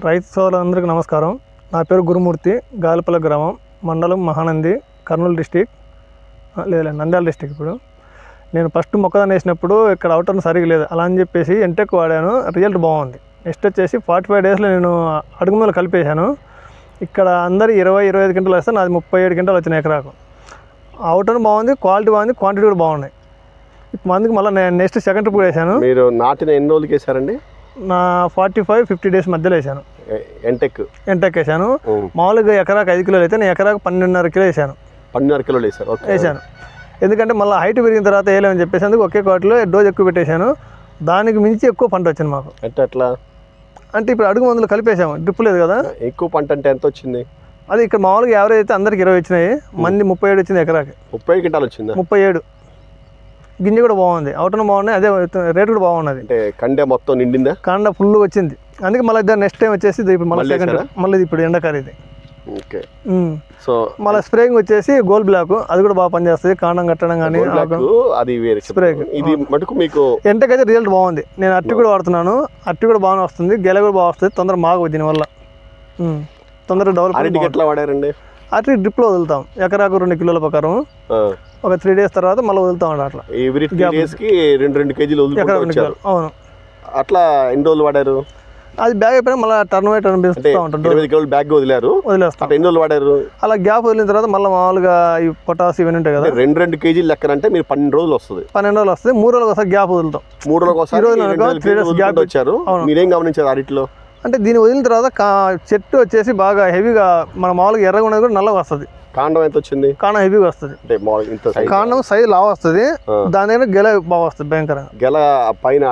రైతు సోదరులందరికీ నమస్కారం. నా పేరు గురుమూర్తి, గాలిపల్లి గ్రామం, మండలం మహానంది, కర్నూలు డిస్టిక్, నంద్యాల డిస్టిక్. ఇప్పుడు నేను ఫస్ట్ మొక్కదాన్ని వేసినప్పుడు ఇక్కడ అవుటర్ సరిగా లేదు, అలా అని చెప్పేసి ఎంటెక్ వాడాను, రిజల్ట్ బాగుంది. నెక్స్ట్ వచ్చేసి 45 డేస్లో నేను అడుగు మీద కలిపేశాను. ఇక్కడ అందరు 20-25 క్వింటాలు వేస్తే నాది 37 క్వింటాలు వచ్చినాయి ఎకరాకు. అవుటర్ బాగుంది, క్వాలిటీ బాగుంది, క్వాంటిటీ కూడా బాగున్నాయి. ఇప్పుడు అందుకు మళ్ళీ నేను నెక్స్ట్ సెకండ్ ట్రిప్ వేసాను. మీరు నాటిన ఎన్ని రోజులకి వేసారండి? నా 45-50 డేస్ మధ్యలో వేసాను. ఎంటెక్ వేసాను. మామూలుగా ఎకరాకు 5 కిలోలు అయితే నేను ఎకరాకు 12.5 కిలో వేసాను. 12.5 కిలోలు వేసాను. ఎందుకంటే మళ్ళీ హైట్ పెరిగిన తర్వాత వేయలేమని చెప్పేసి అందుకు ఒకే కోటలో డోజ్ ఎక్కువ పెట్టేశాను. దానికి మించి ఎక్కువ పంట వచ్చింది మాకు. ఎట్లా అంటే ఇప్పుడు అడుగు మందులు కలిపేసాము, డ్రిప్ లేదు కదా. ఎక్కువ పంట అంటే ఎంత వచ్చింది? అది ఇక్కడ మామూలుగా యావరేజ్ అయితే అందరికి 20 వచ్చినాయి, మంది 37 వచ్చింది ఎకరాకి. 37 క్వింటాలు వచ్చింది. 37 గింజ కూడా బాగుంది, అవుటన బాగున్నాయి, అదే రేట్ కూడా బాగున్నది. అంటే కండ మొత్తం నిండిందా? కాండ ఫుల్ వచ్చింది. అందుకే మళ్ళీ ఇద్దరు నెక్స్ట్ టైం వచ్చేసి ఇప్పుడు మళ్ళీ సెకండ్ మళ్ళీ ఇప్పుడు ఎండకారు ఇది. ఓకే. సో మళ్ళీ స్ప్రేయింగ్ వచ్చేసి గోల్డ్ బ్లాక్, అది కూడా బాగా పనిచేస్తుంది. కాండం కట్టడం కానీ అది వేరే స్ప్రే. ఇది మటుకు మీకు ఎంటకైతే రిజల్ట్ బాగుంది. నేను అట్టి కూడా వాడుతున్నాను, అట్టి కూడా బాగానే వస్తుంది, గెల కూడా బాగా వస్తుంది, తొందరగా మాకు దీనివల్ల తొందరగా డెవలప్. ఎట్లా వాడారండి? అట్టి డ్రిప్లో వదులుతాం, ఎకరాకు 2 కిలోల ప్రకారం. ఒక 3 డేస్ తర్వాత మళ్ళీ వదులుతాం అట్లా. ఎవ్రీ 3 డేస్కి 2 కేజీలు వదులుతారు. అవును. అట్లా ఎన్ని రోజులు వాడారు? అది బ్యాగ్ అయిపోయినా మళ్ళీ టర్న్ పెంచుతూ ఉంటాం. 20 కిలోలు బ్యాగ్ వదిలేస్తాం. ఎన్ని రోజులు వాడారు? అలా గ్యాప్ వదిలిన తర్వాత మళ్ళీ మామూలుగా ఈ పొటాస్ ఇవన్నీ ఉంటాయి కదా, 2 కేజీలు లెక్కన అంటే మీరు 12 రోజులు వస్తుంది. 12 రోజులు వస్తుంది. 3 రోజులకు ఒకసారి గ్యాప్ వదులుతాం. 3 రోజులకు ఒకసారి గ్యాప్ వచ్చారు. మీరేం గమనించారు అరటిలో? అంటే దీన్ని వదిలిన తర్వాత చెట్టు వచ్చేసి బాగా హెవీగా, మన మామూలుగా ఎర్రగా ఉన్నది కూడా నల్లగా వస్తుంది. కాండం ఎంత వచ్చింది? కాండం హెవీగా వస్తుంది. కాండం సైజ్ లావు వస్తుంది, దాని దగ్గర గెల బాగా వస్తుంది. భయంకరంగా గెల పైన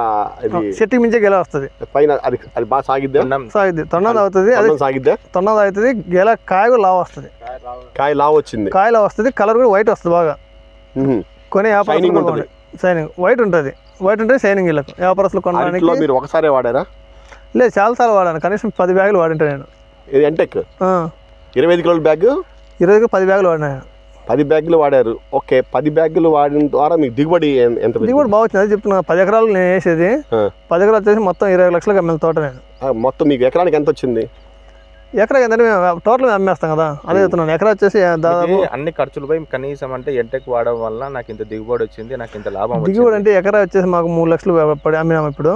చెట్టు మించే గెల వస్తుంది. పైన అది బాగా సాగిద్ది. తొండం అవుతుంది, అది తొండం అవుతుంది. గెల కాయ కూడా లావు వస్తుంది. కాయ లావు వచ్చింది, కాయ లావు వస్తుంది. కలర్ కూడా వైట్ వస్తుంది బాగా. కొని షైనింగ్ వైట్ ఉంటుంది. వైట్ ఉంటుంది షైనింగ్. వీళ్ళకు వ్యాపారస్తులు కొనడానికి. మీరు ఒకసారి వాడారా? లేదు, చాలాసార్లు వాడాను. కనీసం 10 బ్యాగులు వాడింటా నేను. ఇది ఎంటెక్ 25 కిలోల బ్యాగ్, 10 బ్యాగులు వాడినా. 10 బ్యాగులు వాడారు. ఓకే. 10 బ్యాగులు వాడిన ద్వారా మీకు దిగుబడి ఎంత? దిగుబడి బాగా వచ్చింది. అది చెప్తున్నా. 10 ఎకరాలు నేను వేసేది. 10 ఎకరాలు వచ్చేసి మొత్తం 20 లక్షలకు అమ్మిన తోట నేను. మొత్తం మీకు ఎకరానికి ఎంత వచ్చింది? ఎకరా ఏంటంటే మేము టోటల్ అమ్మేస్తాం కదా, అదే చెప్తున్నాను. ఎకరా వచ్చేసి దాదాపు అన్ని ఖర్చులపై కనీసం అంటే ఎంటెక్ వాడడం వల్ల నాకు ఇంత దిగుబడి వచ్చింది, నాకు ఇంత లాభం. దిగుబడి అంటే ఎకరా వచ్చేసి మాకు 3 లక్షలు పడి అమ్మినాము. ఇప్పుడు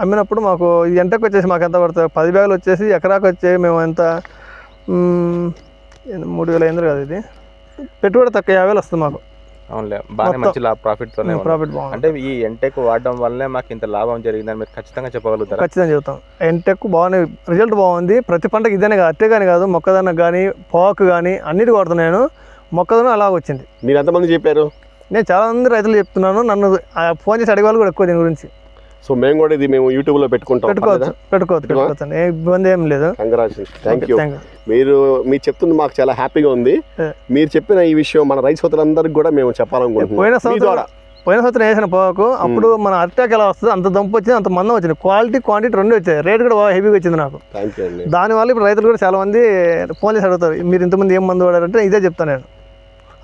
అమ్మినప్పుడు మాకు ఈ ఎంటెక్ వచ్చేసి మాకు ఎంత పడుతుంది? 10 బ్యాగులు వచ్చేసి ఎకరాకు వచ్చే మేము ఎంత 3,000 కదా. ఇది పెట్టుబడి తక్కువ 50,000 వస్తుంది మాకు. అవునులే, బాగా మంచి ప్రాఫిట్ బాగుంది. అంటే ఈ ఎంటెక్ వాడడం వల్లే మాకు ఇంత లాభం జరిగిందని మీరు ఖచ్చితంగా చెప్పగలుగుతారు? ఖచ్చితంగా చెబుతాం. ఎంటెక్ బాగానే రిజల్ట్ బాగుంది. ప్రతి పంటకి ఇదేనే కాదు, అట్టే కానీ కాదు, మొక్కజొన్నకు కానీ పొగాకు కానీ అన్నిటి వాడుతున్నాను. మొక్కజొన్న అలాగ వచ్చింది. మీరు ఎంతమంది చెప్పారు? నేను చాలా మంది రైతులు చెప్తున్నాను. నన్ను ఫోన్ చేసి అడిగే వాళ్ళు కూడా ఎక్కువ దీని గురించి. సో మేము కూడా ఇది యూట్యూబ్లో పెట్టుకోవచ్చు. ఇబ్బంది ఏం లేదు. Thank you. మీరు చెప్తుంది మాకు చాలా హ్యాపీగా ఉంది. మీరు చెప్పిన ఈ విషయం మన రైతు సోదరులందరికీ కూడా మేము చెప్పాలనుకుంటున్నాం. పోయిన సంవత్సరం వేసిన పొగాకు అప్పుడు మన అట్టాక్ ఎలా వస్తుంది, అంత దంపు వచ్చింది, అంత మందం వచ్చింది. క్వాలిటీ క్వాంటిటీ 2 వచ్చాయి. రేట్ కూడా బాగా హెవీగా వచ్చింది నాకు. దానివల్ల ఇప్పుడు రైతులు కూడా చాలా మంది ఫోన్ చేసి అడుగుతారు, మీరు ఇంతమంది ఏం మందు వాడారంటే ఇదే చెప్తాను నేను.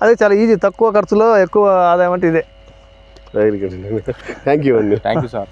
అదే చాలా ఈజీ, తక్కువ ఖర్చులో ఎక్కువ ఆదాయం అంటే ఇదే. Very good. థ్యాంక్ యూ అండి. Thank you sir.